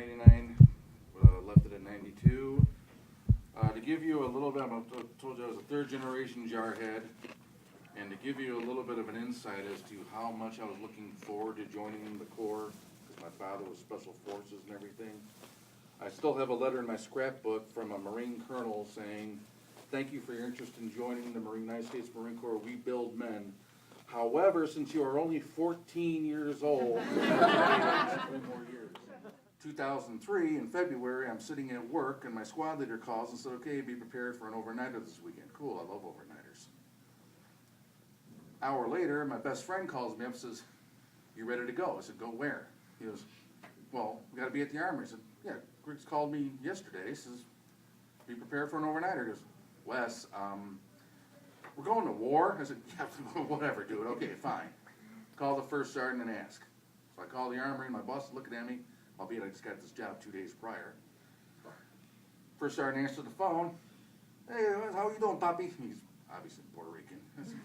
1989, left it at 92. To give you a little bit, I told you I was a third generation jarhead, and to give you a little bit of an insight as to how much I was looking forward to joining the Corps, because my father was Special Forces and everything. I still have a letter in my scrapbook from a Marine colonel saying, "Thank you for your interest in joining the United States Marine Corps. We build men. However, since you are only 14 years old, 3 more years." 2003, in February, I'm sitting at work, and my squad leader calls and said, "Okay, be prepared for an overnighter this weekend." Cool, I love overnighters. Hour later, my best friend calls me up and says, "You ready to go?" I said, "Go where?" He goes, "Well, we got to be at the Armory." I said, "Yeah, Griggs called me yesterday." He says, "Be prepared for an overnighter." He goes, "Wes, we're going to war?" I said, "Yeah, whatever, dude. Okay, fine." Call the first sergeant and ask. So I call the Armory, and my boss is looking at me, albeit I just got this job 2 days prior. First sergeant answered the phone. "Hey, how you doing, Poppy?" He's obviously Puerto Rican. I said,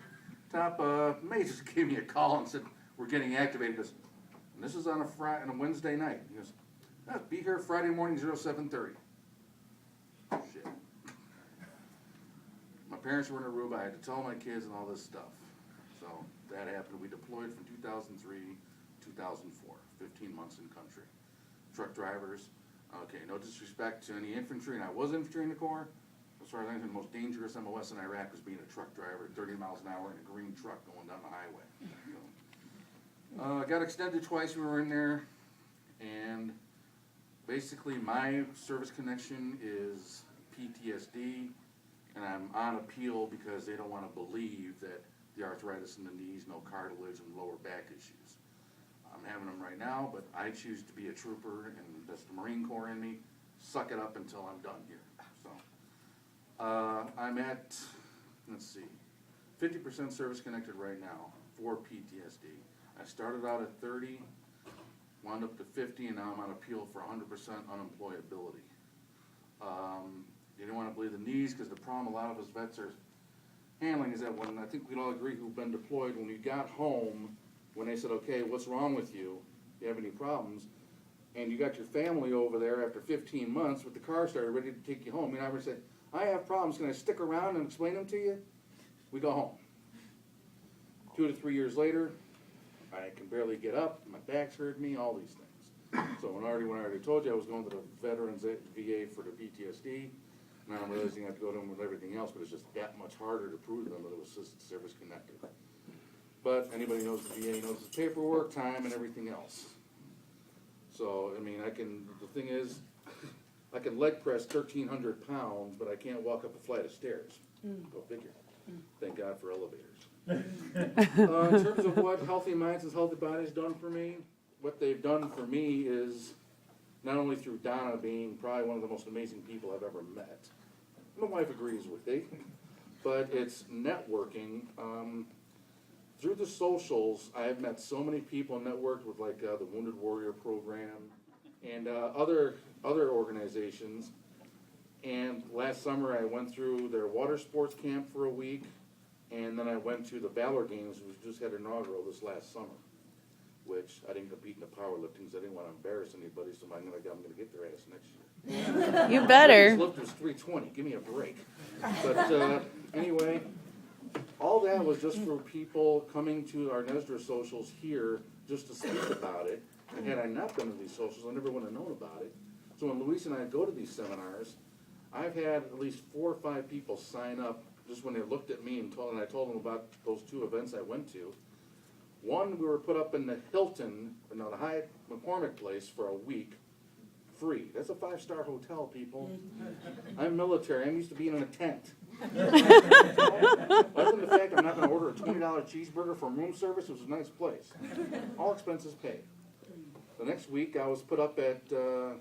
"Top, May just gave me a call and said, we're getting activated." He goes, "And this is on a Wednesday night." He goes, "Be here Friday morning, 07:30. Shit. My parents were in Aruba. I had to tell my kids and all this stuff. So that happened. We deployed from 2003 to 2004, 15 months in country. Truck drivers, okay, no disrespect to any infantry, and I was infantry in the Corps. As far as I know, the most dangerous MOS in Iraq was being a truck driver at 30 miles an hour in a green truck going down the highway. So, got extended twice. We were in there, and basically my service connection is PTSD, and I'm on appeal because they don't want to believe that the arthritis in the knees, no cartilage, and lower back issues. I'm having them right now, but I choose to be a trooper, and that's the Marine Corps in me. Suck it up until I'm done here. So, I'm at, let's see, 50% service connected right now for PTSD. I started out at 30, wound up to 50, and now I'm on appeal for 100% unemployability. You don't want to believe the knees, because the problem a lot of us vets are handling is that when, I think we'd all agree who've been deployed, when we got home, when they said, "Okay, what's wrong with you? Do you have any problems?" And you got your family over there after 15 months with the car started ready to take you home. You know, I would say, "I have problems. Can I stick around and explain them to you?" We go home. 2 to 3 years later, I can barely get up. My back's hurting me. All these things. So when I already told you I was going to the Veterans VA for the PTSD, now I'm realizing I have to go to them with everything else, but it's just that much harder to prove to them that it was just service connected. But anybody knows the VA knows the paperwork, time, and everything else. So, I mean, the thing is, I can leg press 1,300 pounds, but I can't walk up a flight of stairs. Go figure. Thank God for elevators. In terms of what Healthy Minds and Healthy Bodies done for me, what they've done for me is, not only through Donna being probably one of the most amazing people I've ever met, my wife agrees with me, but it's networking. Through the socials, I have met so many people and networked with, like, the Wounded Warrior Program and other organizations. And last summer, I went through their water sports camp for a week, and then I went to the Valor Games, which just had inaugural this last summer, which I didn't compete in the powerlifting because I didn't want to embarrass anybody, so I'm going to get their ass next year. You better. Lift was 320. Give me a break. But anyway, all that was just for people coming to our Nesdra socials here just to speak about it. And had I not been to these socials, I never would have known about it. So when Luis and I go to these seminars, I've had at least 4 or 5 people sign up just when they looked at me and I told them about those 2 events I went to. One, we were put up in the Hilton, the Hyatt McCormick place for a week, free. That's a 5-star hotel, people. I'm military. I'm used to being in a tent. Other than the fact I'm not going to order a $20 cheeseburger from room service, it was a nice place. All expenses paid. The next week, I was put up at the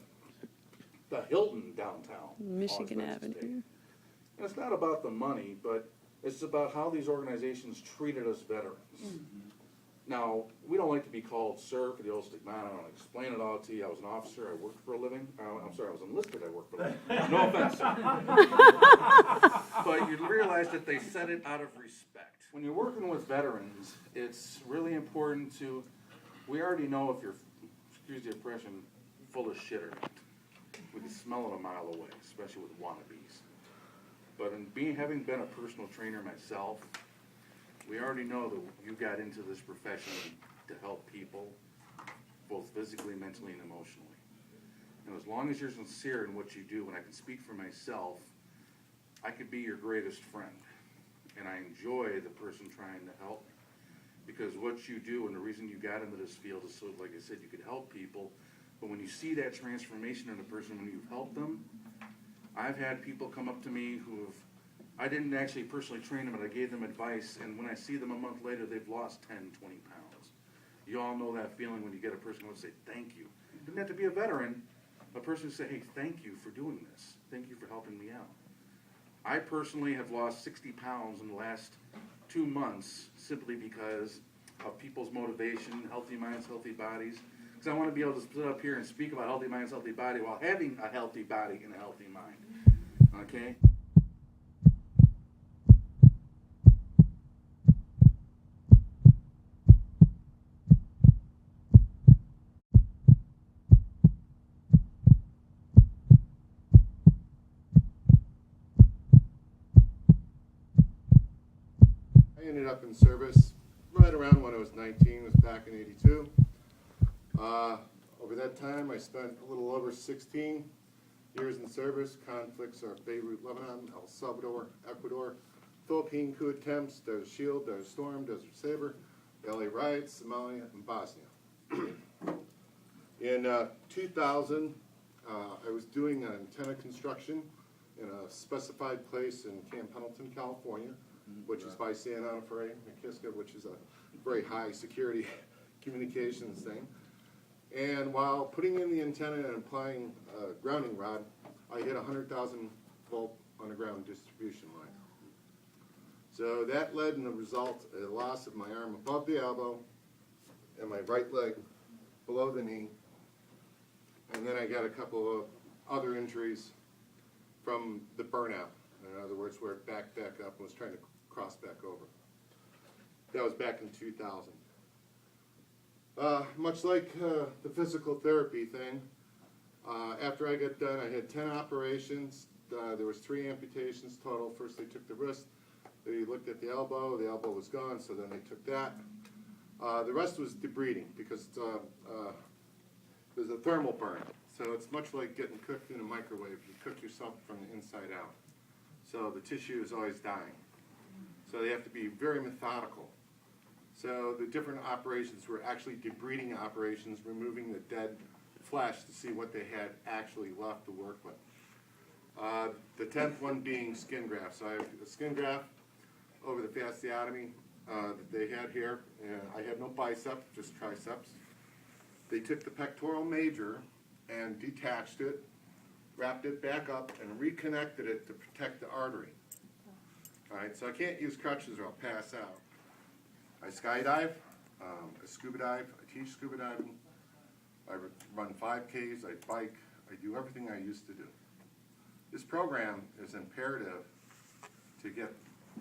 Hilton downtown. Michigan Avenue. Paid. And it's not about the money, but it's about how these organizations treated us veterans. Now, we don't like to be called sir for the old stigmata. I don't explain it all to you. I was an officer. I worked for a living. I'm sorry, I was enlisted. I worked for a living. No offense, sir. But you realize that they said it out of respect. When you're working with veterans, it's really important to, we already know if you're, excuse the expression, full of shit or not. We can smell it a mile away, especially with wannabes. But having been a personal trainer myself, we already know that you got into this profession to help people, both physically, mentally, and emotionally. And as long as you're sincere in what you do, and I can speak for myself, I could be your greatest friend. And I enjoy the person trying to help me. Because what you do, and the reason you got into this field is so, like I said, you could help people. But when you see that transformation in a person, when you've helped them, I've had people come up to me I didn't actually personally train them, but I gave them advice, and when I see them a month later, they've lost 10, 20 pounds. You all know that feeling when you get a person who would say, thank you. It doesn't have to be a veteran. A person who say, hey, thank you for doing this. Thank you for helping me out. I personally have lost 60 pounds in the last 2 months simply because of people's motivation, healthy minds, healthy bodies. Because I want to be able to sit up here and speak about healthy minds, healthy body while having a healthy body and a healthy mind. Okay? I ended up in service right around when I was 19. It was back in '82. Over that time, I spent a little over 16 years in service. Conflicts are Beirut, Lebanon, El Salvador, Ecuador, Philippine coup attempts, Desert Shield, Desert Storm, Desert Saber, LA riots, Somalia, and Bosnia. In 2000, I was doing antenna construction in a specified place in Camp Pendleton, California, which is by Santa Ana Fe, Nakiska, which is a very high security communications thing. And while putting in the antenna and applying a grounding rod, I hit a 100,000 volt underground distribution line. So that led in the result a loss of my arm above the elbow and my right leg below the knee. And then I got a couple of other injuries from the burnout. In other words, where it backed back up and was trying to cross back over. That was back in 2000. Much like the physical therapy thing, after I got done, I had 10 operations. There was 3 amputations total. First they took the wrist, they looked at the elbow was gone, so then they took that. The rest was debriding because there's a thermal burn. So it's much like getting cooked in a microwave. You cook yourself from the inside out. So the tissue is always dying. So they have to be very methodical. So the different operations were actually debriding operations, removing the dead flesh to see what they had actually left to work with. The 10th one being skin graft. So I have a skin graft over the fasciotomy that they had here. And I had no bicep, just triceps. They took the pectoral major and detached it, wrapped it back up, and reconnected it to protect the artery. All right, so I can't use crutches or I'll pass out. I skydive, I scuba dive, I teach scuba diving, I run 5Ks, I bike, I do everything I used to do. This program is imperative to get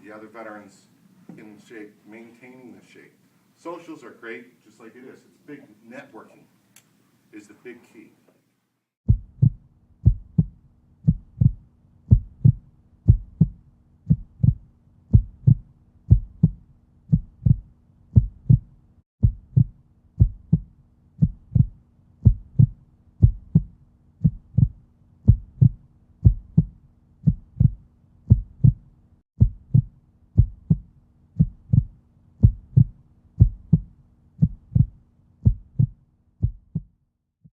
the other veterans in shape, maintaining the shape. Socials are great, just like it is. It's big networking is the big key.